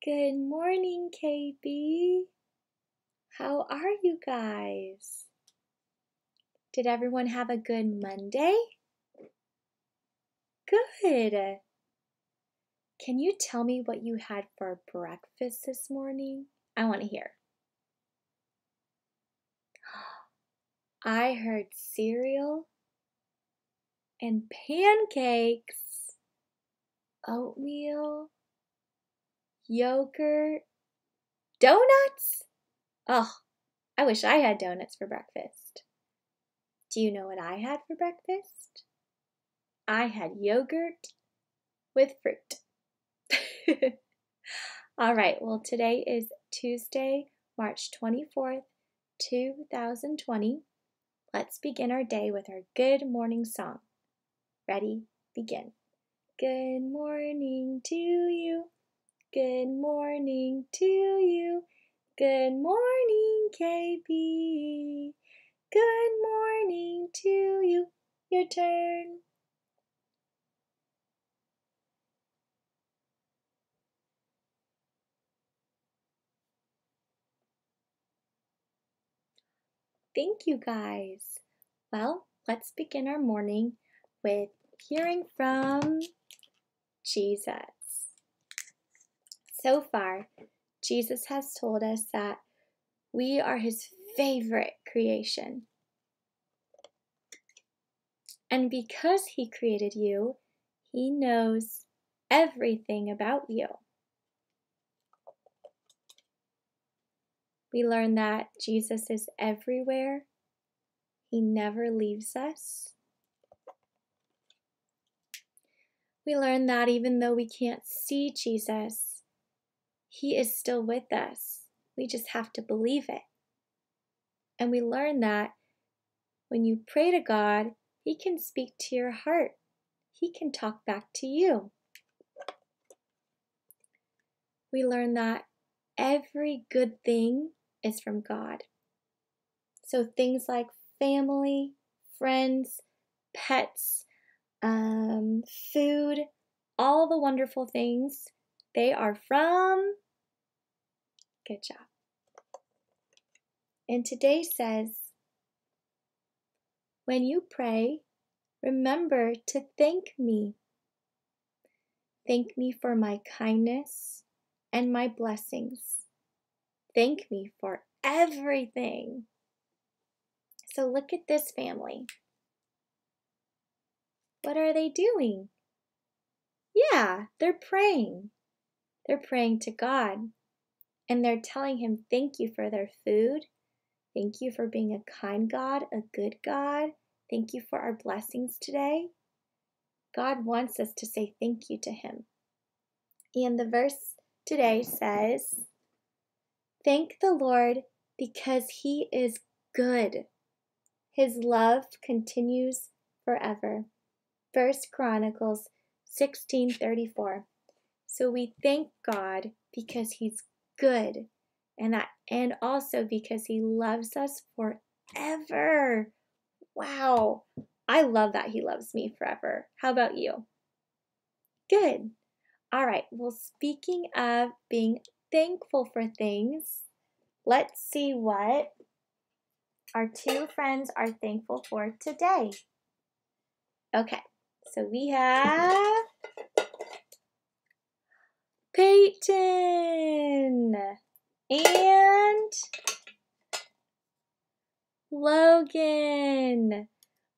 Good morning, KB. How are you guys? Did everyone have a good Monday? Good. Can you tell me what you had for breakfast this morning? I want to hear. I heard cereal and pancakes, oatmeal, yogurt, donuts. Oh, I wish I had donuts for breakfast. Do you know what I had for breakfast? I had yogurt with fruit. All right, well, today is Tuesday, March 24th, 2020. Let's begin our day with our good morning song. Ready? Begin. Good morning to you. Good morning to you. Good morning, KB. Good morning to you. Your turn. Thank you, guys. Well, let's begin our morning with hearing from Jesus. So far, Jesus has told us that we are his favorite creation. And because he created you, he knows everything about you. We learn that Jesus is everywhere. He never leaves us. We learn that even though we can't see Jesus, he is still with us. We just have to believe it. And we learn that when you pray to God, he can speak to your heart. He can talk back to you. We learn that every good thing is from God. So things like family, friends, pets, food, all the wonderful things, they are from, good job. And today says, when you pray, remember to thank me. Thank me for my kindness and my blessings. Thank me for everything. So look at this family. What are they doing? Yeah, they're praying. They're praying to God. And they're telling him thank you for their food. Thank you for being a kind God, a good God. Thank you for our blessings today. God wants us to say thank you to him. And the verse today says, thank the Lord because he is good. His love continues forever. 1 Chronicles 16:34. So we thank God because he's good, and also because he loves us forever. Wow, I love that he loves me forever. How about you? Good. All right, well, speaking of being thankful for things, let's see what our two friends are thankful for today. Okay, so we have Peyton and Logan.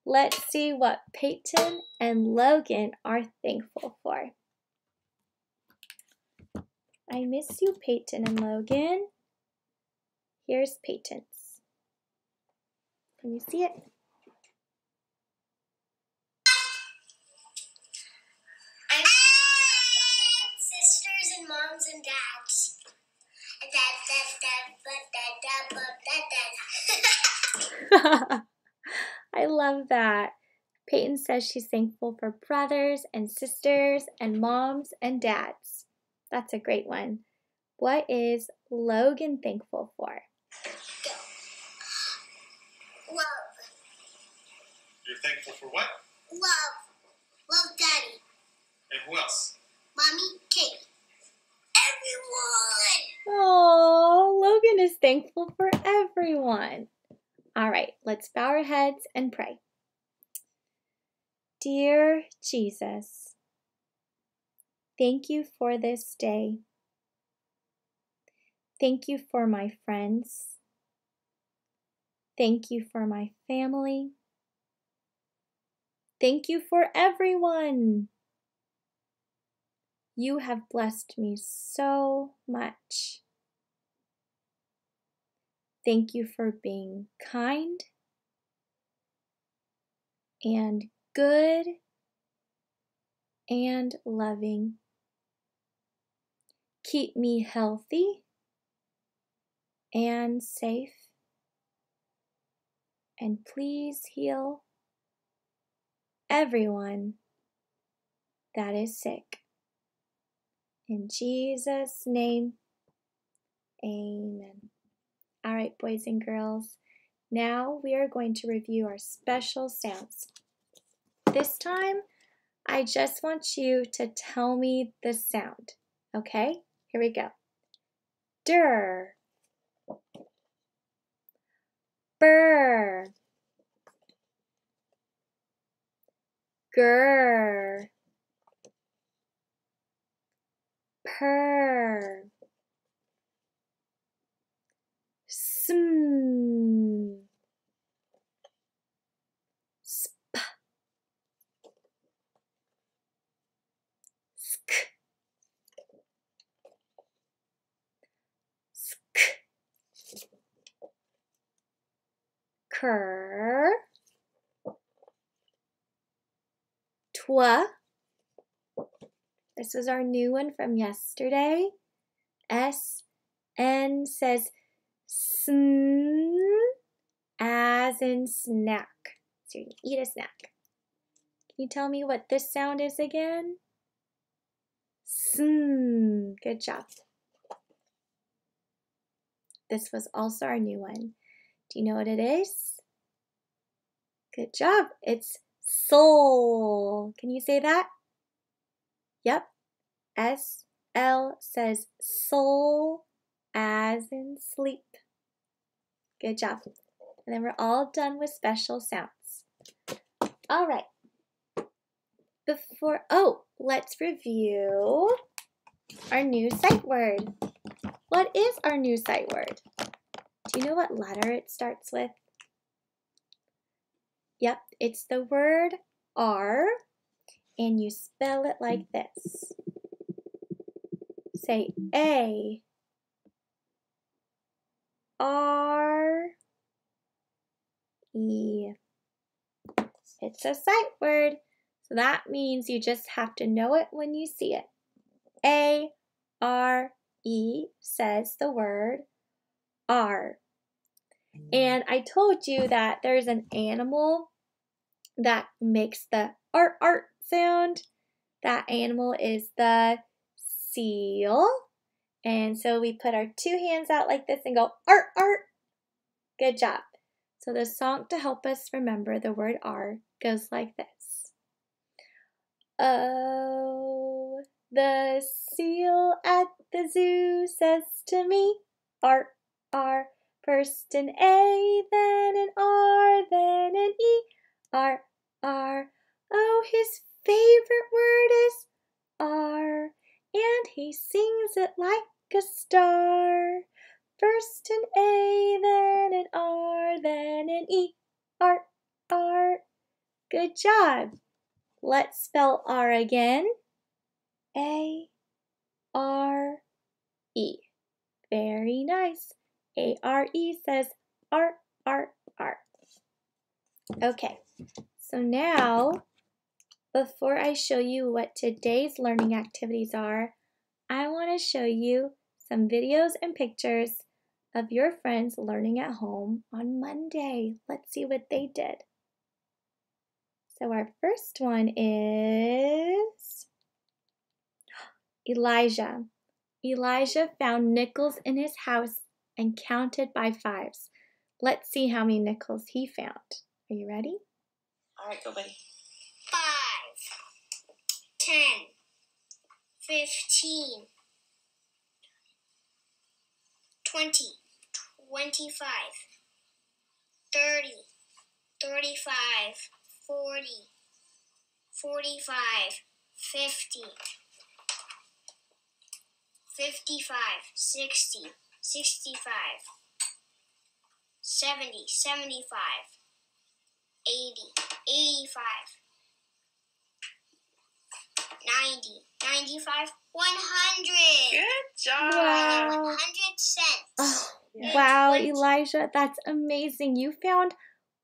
Let's see what Peyton and Logan are thankful for. I miss you, Peyton and Logan. Here's Peyton's. Can you see it? Sisters and moms and dads. I love that. Peyton says she's thankful for brothers and sisters and moms and dads. That's a great one. What is Logan thankful for? Love. You're thankful for what? Love. Love Daddy. And who else? Mommy, Katie. everyone. Oh, Logan is thankful for everyone. All right, let's bow our heads and pray. Dear Jesus, thank you for this day. Thank you for my friends. Thank you for my family. Thank you for everyone. You have blessed me so much. Thank you for being kind and good and loving. Keep me healthy and safe. And please heal everyone that is sick. In Jesus' name, amen. All right, boys and girls, now we are going to review our special sounds. This time, I just want you to tell me the sound, okay? Here we go. Dur, burr, grr, purr, sm, sp, sk, sk, cur, twa. This was our new one from yesterday. S-N says sn, as in snack. So you can eat a snack. Can you tell me what this sound is again? Sn. Good job. This was also our new one. Do you know what it is? Good job. It's soul. Can you say that? Yep. S-L says soul as in sleep. Good job. And then we're all done with special sounds. All right. Let's review our new sight word. What is our new sight word? Do you know what letter it starts with? Yep, it's the word R, and you spell it like this. Say A, R, E. It's a sight word, so that means you just have to know it when you see it. A, R, E says the word R. And I told you that there's an animal that makes the art sound. That animal is the seal. And so we put our two hands out like this and go art. Good job. So the song to help us remember the word R goes like this. Oh, the seal at the zoo says to me, art. First an A, then an R, then an E. R. Oh, his favorite word is R, and he sings it like a star. First an A, then an R, then an E. R. Good job. Let's spell R again. A-R-E. Very nice. A-R-E says R. Okay, so now, before I show you what today's learning activities are, I want to show you some videos and pictures of your friends learning at home on Monday. Let's see what they did. So our first one is Elijah. Elijah found nickels in his house and counted by fives. Let's see how many nickels he found. Are you ready? All right, go, buddy. 5, 10, 15, 20, 25, 30, 35, 40, 45, 50, 55, 60, 65, 70, 75, 80, 85, 90, 95, 100. Good job. Wow. 100 cents. Oh, Yeah. wow, 20. Elijah, that's amazing. You found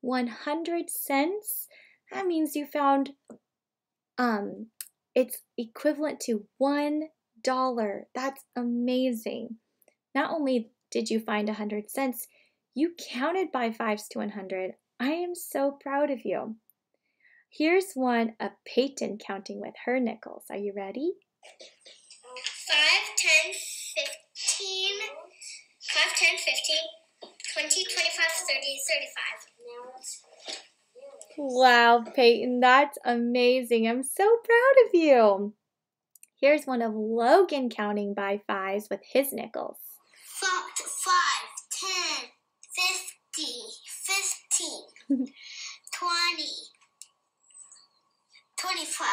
100 cents. That means you found it's equivalent to $1. That's amazing. Not only did you find 100 cents, you counted by fives to 100. I am so proud of you. Here's one of Peyton counting with her nickels. Are you ready? 5, 10, 15, 5, 10, 15, 20, 25, 30, 35. Wow, Peyton, that's amazing. I'm so proud of you. Here's one of Logan counting by fives with his nickels. 5, 10, 50, 15, 20, 25,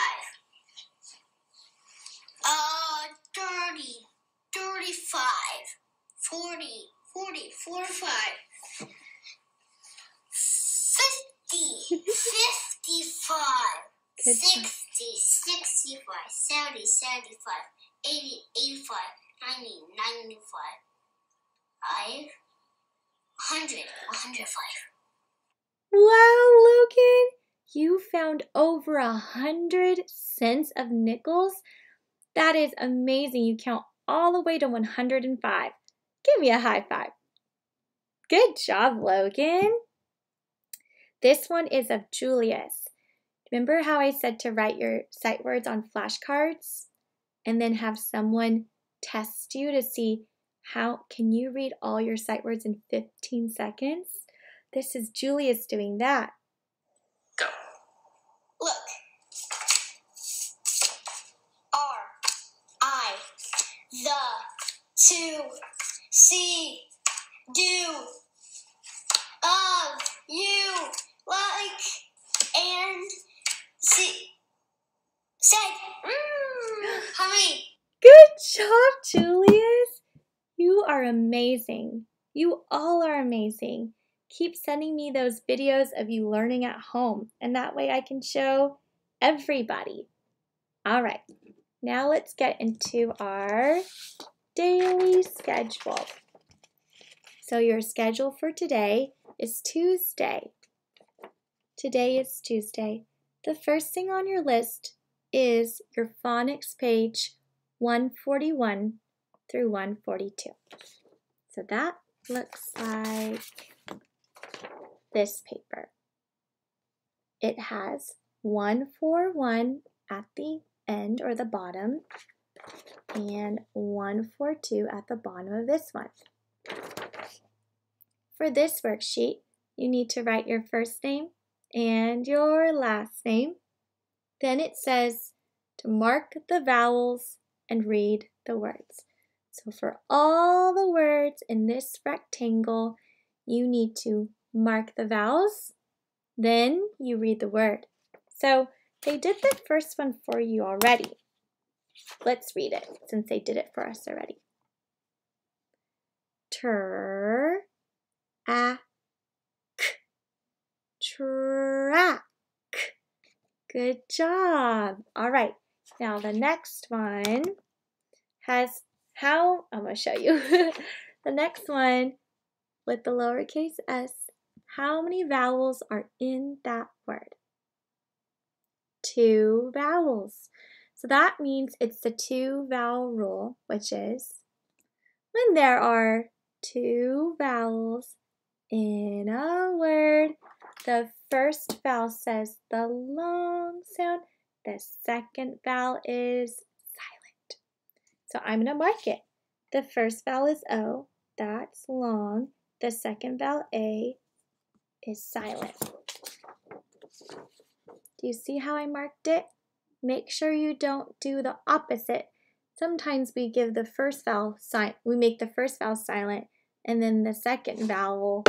30, 35, 40, 45, 50, 55, Good job. 60, 65, 70, 75, 80, 85, 90, 95, 100, 105. Wow, Logan, you found over 100 cents of nickels. That is amazing. You count all the way to 105. Give me a high five. Good job, Logan. This one is of Julius. Remember how I said to write your sight words on flashcards and then have someone test you to see how can you read all your sight words in 15 seconds? This is Julius doing that. Go. Look. R, I, the, to, see, do, of, you, like, and, see, say, hurry. Good job, Julius. You are amazing. You all are amazing. Keep sending me those videos of you learning at home, and that way I can show everybody. All right, now let's get into our daily schedule. So your schedule for today is Tuesday. Today is Tuesday. The first thing on your list is your phonics page 141 through 142. So that looks like this paper. It has 141 at the end or the bottom and 142 at the bottom of this one. For this worksheet, you need to write your first name and your last name. Then it says to mark the vowels and read the words. So for all the words in this rectangle, you need to mark the vowels, then you read the word. So they did the first one for you already. Let's read it since they did it for us already. Track. Good job. All right. Now the next one has I'm going to show you. The next one with the lowercase s, how many vowels are in that word? 2 vowels. So that means it's the 2 vowel rule, which is when there are 2 vowels in a word, the first vowel says the long sound, the second vowel is silent. So I'm going to mark it. The first vowel is O, that's long. The second vowel A is silent. Do you see how I marked it? Make sure you don't do the opposite. Sometimes we give the first vowel we make the first vowel silent, and then the second vowel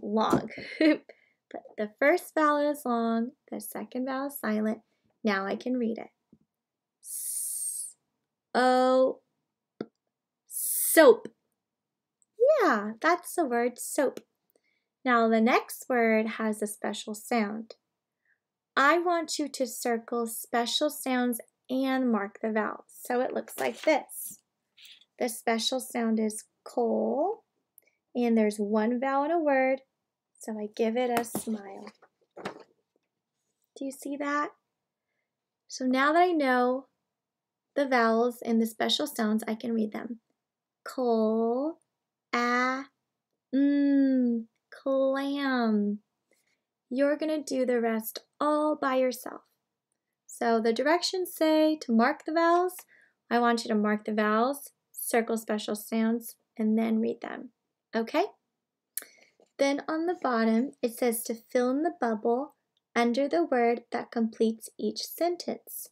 long. But the first vowel is long, the second vowel is silent. Now I can read it. S-O, soap. Yeah, that's the word soap. Now the next word has a special sound. I want you to circle special sounds and mark the vowels. So it looks like this. The special sound is coal, and there's one vowel in a word, so I give it a smile. Do you see that? So now that I know the vowels and the special sounds, I can read them. Coal, clam. You're going to do the rest all by yourself. So the directions say to mark the vowels. I want you to mark the vowels, circle special sounds, and then read them. Okay? Then on the bottom, it says to fill in the bubble under the word that completes each sentence.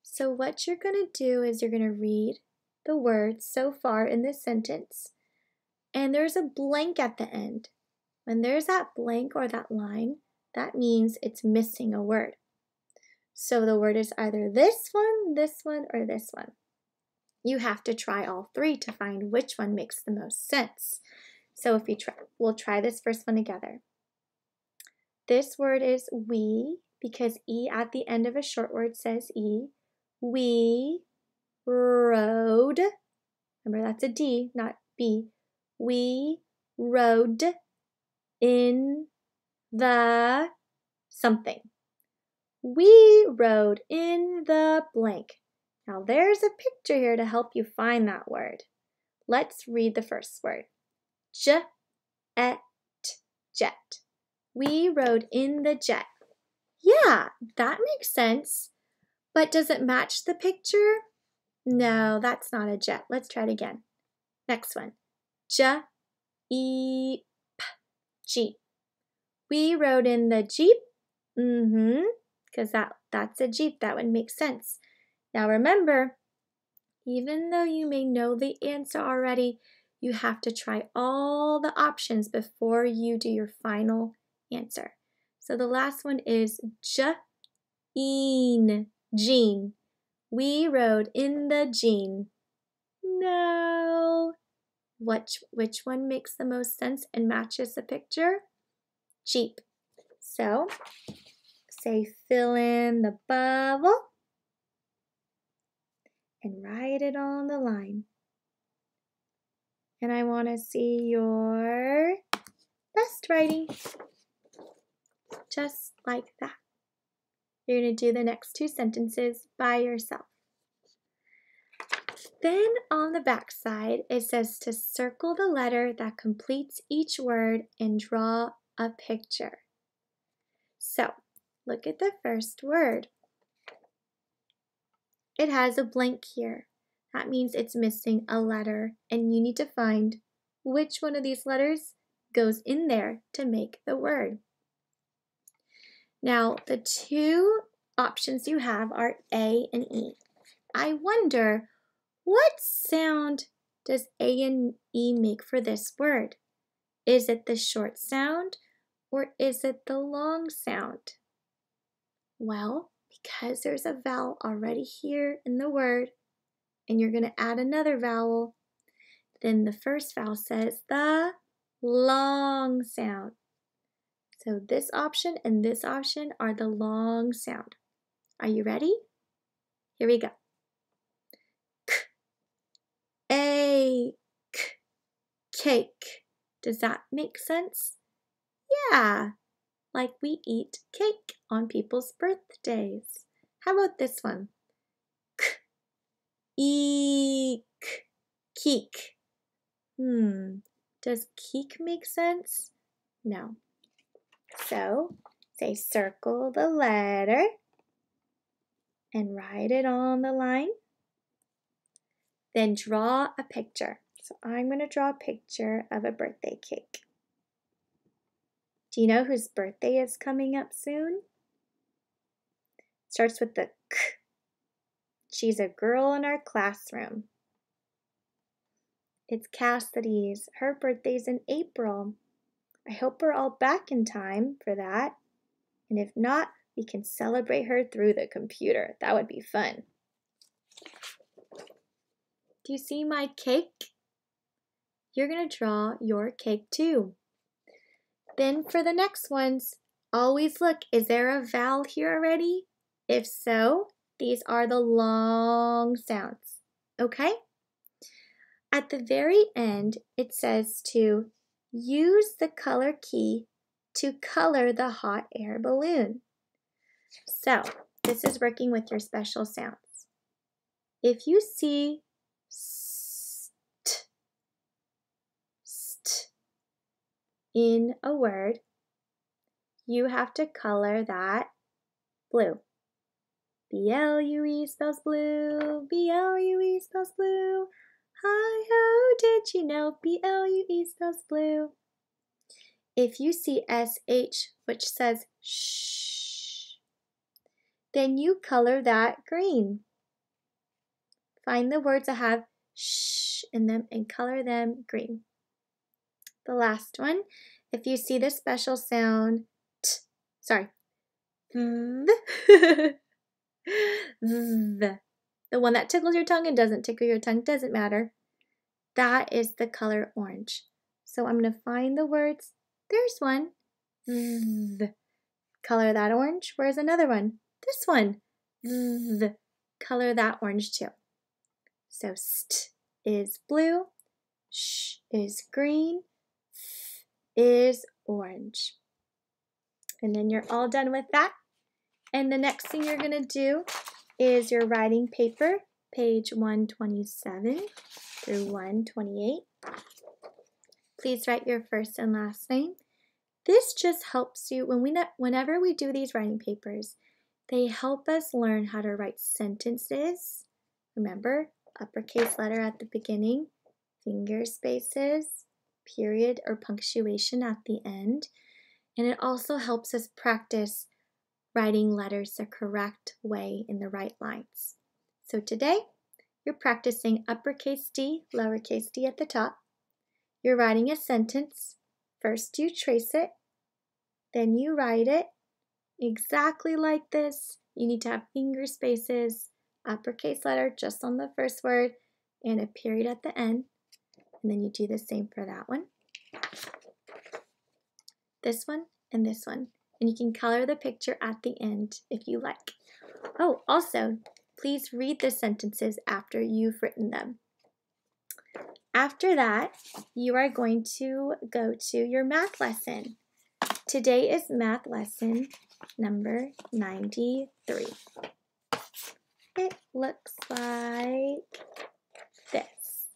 So what you're going to do is you're going to read the words so far in this sentence, and there's a blank at the end. When there's that blank or that line, that means it's missing a word. So the word is either this one, or this one. You have to try all three to find which one makes the most sense. So if you try, we'll try this first one together. This word is we, because E at the end of a short word says E. We rode. Remember, that's a D, not B. We rode in the something. We rode in the blank. Now there's a picture here to help you find that word. Let's read the first word. Jet. We rode in the jet. Yeah, that makes sense. But does it match the picture? No, that's not a jet. Let's try it again. Next one. Jeep. Jeep. We rode in the Jeep. Because that's a Jeep. That would make sense. Now remember, even though you may know the answer already, you have to try all the options before you do your final answer. So the last one is Jean. We rode in the Jean. No. Which one makes the most sense and matches the picture? Jeep. So say fill in the bubble and write it on the line. And I want to see your best writing. Just like that. You're going to do the next two sentences by yourself. Then on the back side, it says to circle the letter that completes each word and draw a picture. So, look at the first word. It has a blank here. That means it's missing a letter, and you need to find which one of these letters goes in there to make the word. Now, the two options you have are A and E. I wonder, what sound does A and E make for this word? Is it the short sound or is it the long sound? Well, because there's a vowel already here in the word, and you're going to add another vowel, then the first vowel says the long sound. So this option and this option are the long sound. Are you ready? Here we go. Cake. Does that make sense? Yeah, like we eat cake on people's birthdays. How about this one? Keek. Does keek make sense? No. So, say circle the letter and write it on the line. Then draw a picture. So I'm going to draw a picture of a birthday cake. Do you know whose birthday is coming up soon? Starts with the K. She's a girl in our classroom. It's Cassidy's. Her birthday's in April. I hope we're all back in time for that. And if not, we can celebrate her through the computer. That would be fun. Do you see my cake? You're going to draw your cake too. Then for the next ones, always look, is there a vowel here already? If so, these are the long sounds, okay? At the very end, it says to use the color key to color the hot air balloon. So, this is working with your special sounds. If you see st in a word, you have to color that blue. B-L-U-E spells blue, B-L-U-E spells blue. Hi-ho, did you know B-L-U-E spells blue? If you see S-H, which says shh, then you color that green. Find the words that have shh in them and color them green. The last one, if you see the special sound the one that tickles your tongue and doesn't tickle your tongue, doesn't matter. That is the color orange. So I'm going to find the words. There's one. Color that orange. Where's another one? This one. Color that orange too. So st is blue, sh is green, f is orange. And then you're all done with that. And the next thing you're going to do is your writing paper, page 127 through 128. Please write your first and last name. This just helps you, whenever we do these writing papers, they help us learn how to write sentences. Remember, uppercase letter at the beginning, finger spaces, period or punctuation at the end. And it also helps us practice writing letters the correct way in the right lines. So today, you're practicing uppercase D, lowercase d at the top. You're writing a sentence. First you trace it, then you write it exactly like this. You need to have finger spaces, uppercase letter just on the first word, and a period at the end. And then you do the same for that one, this one, and this one. And you can color the picture at the end if you like. Oh, also, please read the sentences after you've written them. After that, you are going to go to your math lesson. Today is math lesson number 93. It looks like this.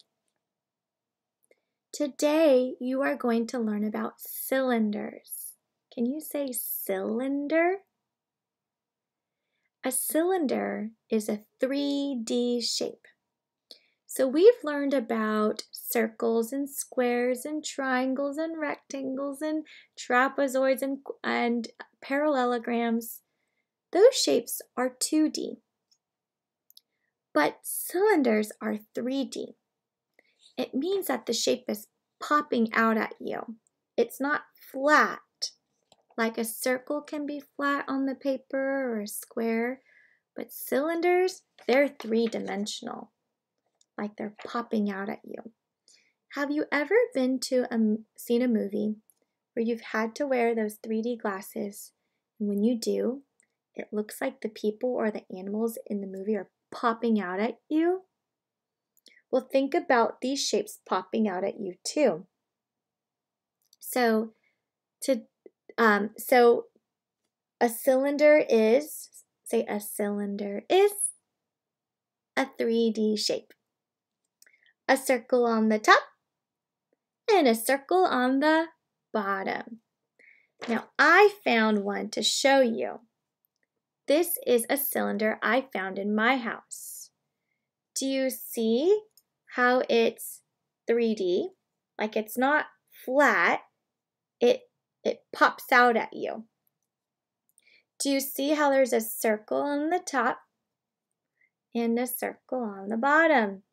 Today, you are going to learn about cylinders. Can you say cylinder? A cylinder is a 3D shape. So we've learned about circles and squares and triangles and rectangles and trapezoids and parallelograms. Those shapes are 2D. But cylinders are 3D. It means that the shape is popping out at you. It's not flat. Like a circle can be flat on the paper or a square, but cylinders, they're 3-dimensional. Like they're popping out at you. Have you ever been to seen a movie where you've had to wear those 3D glasses, and when you do, it looks like the people or the animals in the movie are popping out at you? Well, think about these shapes popping out at you too. So a cylinder is, say a cylinder is a 3D shape. A circle on the top and a circle on the bottom. Now I found one to show you. This is a cylinder I found in my house. Do you see how it's 3D? Like it's not flat, it pops out at you. Do you see how there's a circle on the top and a circle on the bottom?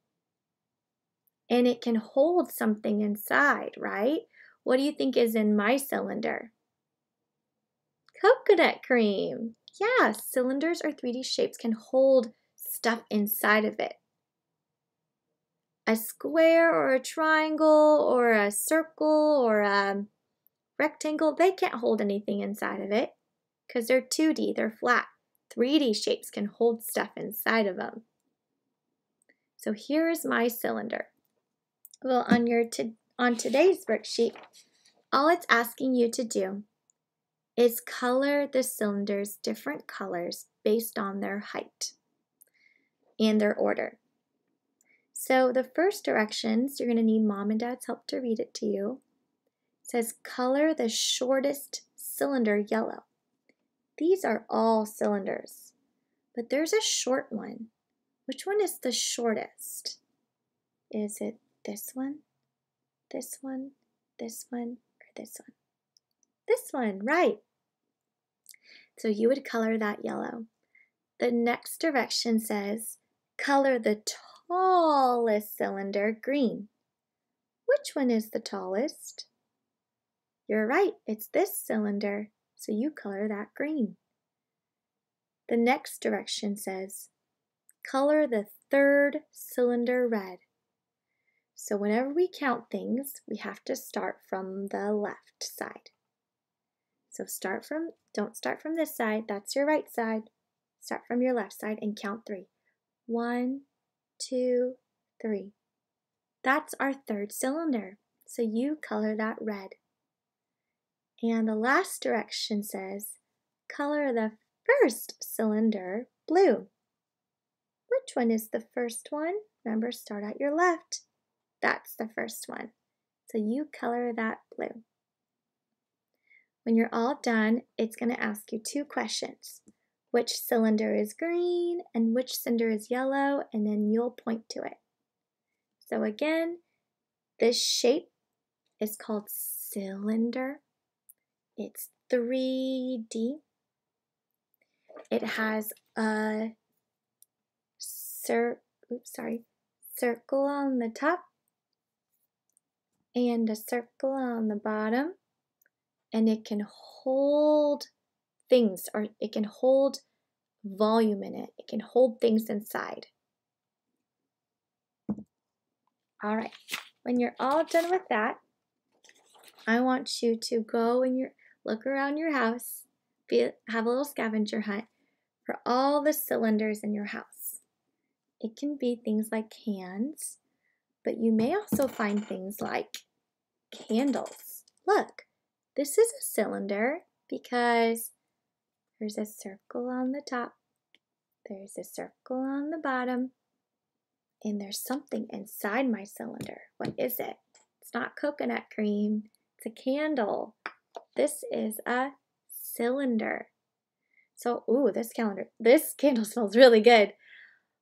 and it can hold something inside, right? What do you think is in my cylinder? Coconut cream. Yeah, cylinders or 3D shapes can hold stuff inside of it. A square or a triangle or a circle or a rectangle, they can't hold anything inside of it because they're 2D, they're flat. 3D shapes can hold stuff inside of them. So here is my cylinder. Well, on today's worksheet, all it's asking you to do is color the cylinders different colors based on their height and their order. So the first directions, you're going to need Mom and Dad's help to read it to you. It says color the shortest cylinder yellow. These are all cylinders, but there's a short one. Which one is the shortest? Is it this one, this one, this one, or this one? This one, right. So you would color that yellow. The next direction says color the tallest cylinder green. Which one is the tallest? You're right, it's this cylinder, so you color that green. The next direction says color the third cylinder red. So whenever we count things, we have to start from the left side. So don't start from this side, that's your right side. Start from your left side and count 3. 1, 2, 3. That's our third cylinder, so you color that red. And the last direction says, color the first cylinder blue. Which one is the first one? Remember, start at your left. That's the first one, so you color that blue. When you're all done, it's going to ask you 2 questions. Which cylinder is green and which cylinder is yellow, and then you'll point to it. So again, this shape is called cylinder. It's 3D. It has a circle on the top and a circle on the bottom, and it can hold things, or it can hold volume in it. It can hold things inside. All right, when you're all done with that, I want you to go and look around your house, have a little scavenger hunt for all the cylinders in your house. It can be things like cans, but you may also find things like candles. Look, this is a cylinder because there's a circle on the top, there's a circle on the bottom, and there's something inside my cylinder. What is it? It's not coconut cream, it's a candle. This is a cylinder. So, this candle smells really good.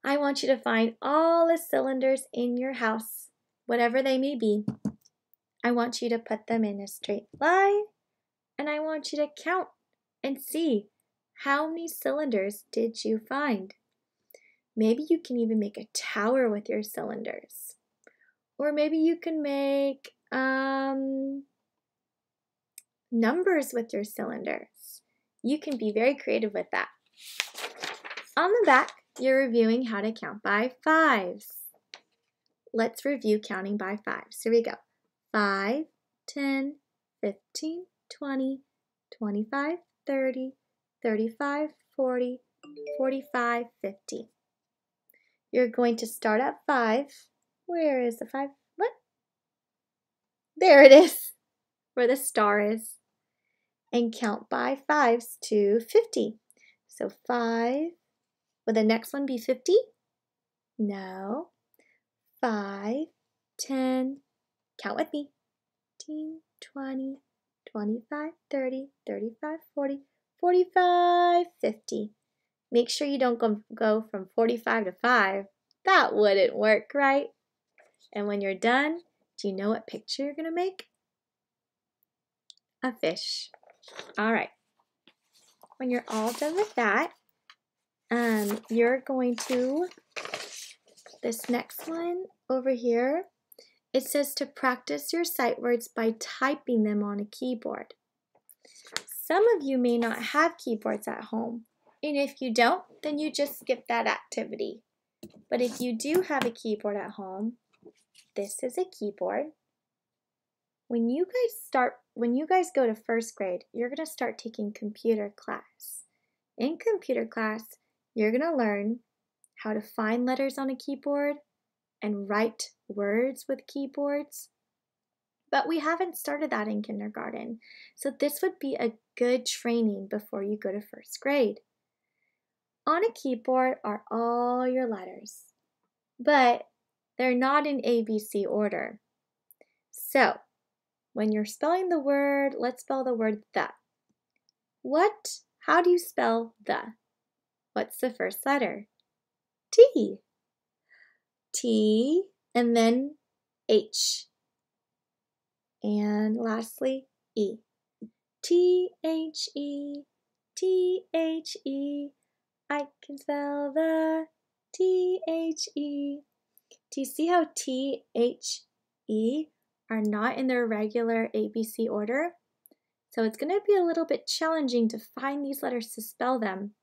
I want you to find all the cylinders in your house, whatever they may be. I want you to put them in a straight line, and I want you to count and see how many cylinders did you find. Maybe you can even make a tower with your cylinders. Or maybe you can make numbers with your cylinders. You can be very creative with that. On the back, you're reviewing how to count by 5s. Let's review counting by 5s. Here we go. 5, 10, 15, 20, 25, 30, 35, 40, 45, 50. You're going to start at 5. Where is the 5? What? There it is, where the star is. And count by 5s to 50. So 5. Will the next one be 50? No. 5, 10, count with me. 15, 20, 25, 30, 35, 40, 45, 50. Make sure you don't go from 45 to 5. That wouldn't work, right? And when you're done, do you know what picture you're going to make? A fish. All right. When you're all done with that, you're going to, this next one over here, it says to practice your sight words by typing them on a keyboard. Some of you may not have keyboards at home, and if you don't, then you just skip that activity. But if you do have a keyboard at home, this is a keyboard. When you guys go to first grade, you're going to start taking computer class. In computer class, you're going to learn how to find letters on a keyboard and write words with keyboards. But we haven't started that in kindergarten, so this would be a good training before you go to first grade. On a keyboard are all your letters, but they're not in ABC order. So, when you're spelling the word, let's spell the word the. How do you spell the? What's the first letter? T. T, and then H. And lastly, E. T-H-E, T-H-E. I can spell the T-H-E. Do you see how T-H-E are not in their regular ABC order? So it's going to be a little bit challenging to find these letters to spell them.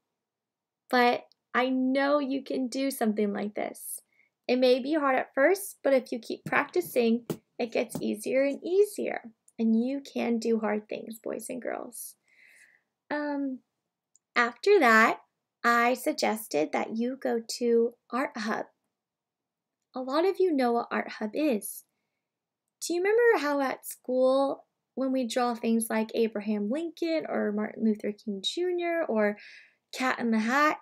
But I know you can do something like this. It may be hard at first, but if you keep practicing, it gets easier and easier. And you can do hard things, boys and girls. After that, I suggested that you go to Art Hub. A lot of you know what Art Hub is. Do you remember how at school, when we draw things like Abraham Lincoln or Martin Luther King Jr. or Cat in the Hat,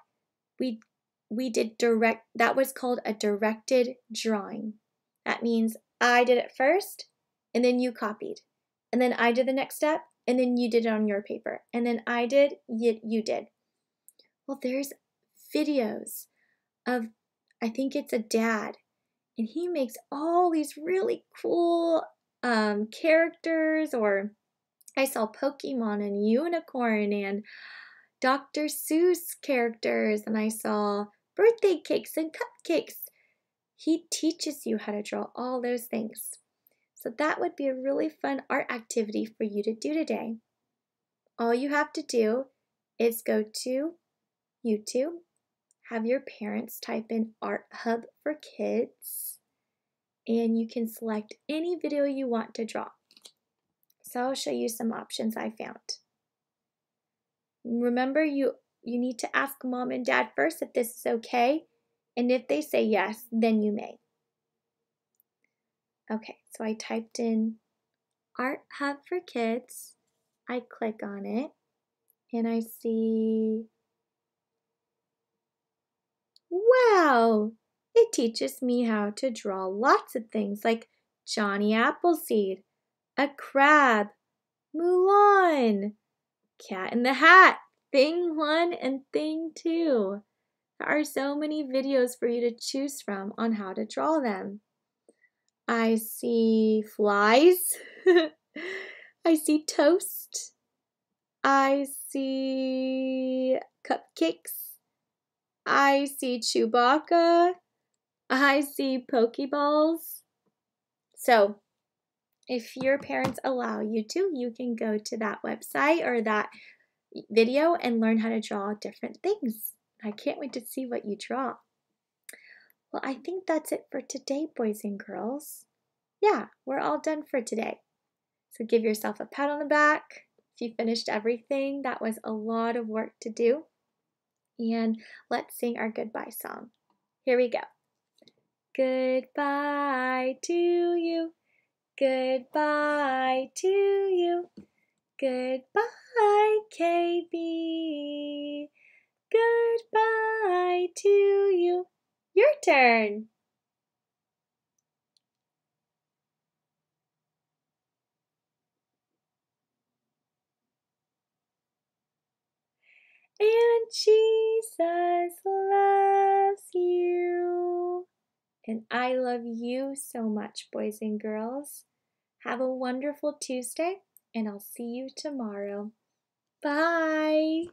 we did that was called a directed drawing. That means I did it first, and then you copied. And then I did the next step, and then you did it on your paper. And then I did, you did. Well, there's videos of, I think it's a dad, and he makes all these really cool characters, or I saw Pokemon and unicorn and Dr. Seuss characters, and I saw birthday cakes and cupcakes. He teaches you how to draw all those things. So that would be a really fun art activity for you to do today. All you have to do is go to YouTube, have your parents type in Art Hub for Kids, and you can select any video you want to draw. So I'll show you some options I found. Remember, you need to ask mom and dad first if this is okay, and if they say yes, then you may. Okay, so I typed in Art Hub for Kids. I click on it, and I see, wow, it teaches me how to draw lots of things like Johnny Appleseed, a crab, Mulan, Cat in the Hat, Thing 1 and Thing 2. There are so many videos for you to choose from on how to draw them. I see flies. I see toast. I see cupcakes. I see Chewbacca. I see Pokeballs. So, if your parents allow you to, you can go to that website or that video and learn how to draw different things. I can't wait to see what you draw. Well, I think that's it for today, boys and girls. Yeah, we're all done for today. So give yourself a pat on the back if you finished everything. That was a lot of work to do. And let's sing our goodbye song. Here we go. Goodbye to you. Goodbye to you. Goodbye, KB. Goodbye to you. Your turn. And Jesus loves you. And I love you so much, boys and girls. Have a wonderful Tuesday, and I'll see you tomorrow. Bye.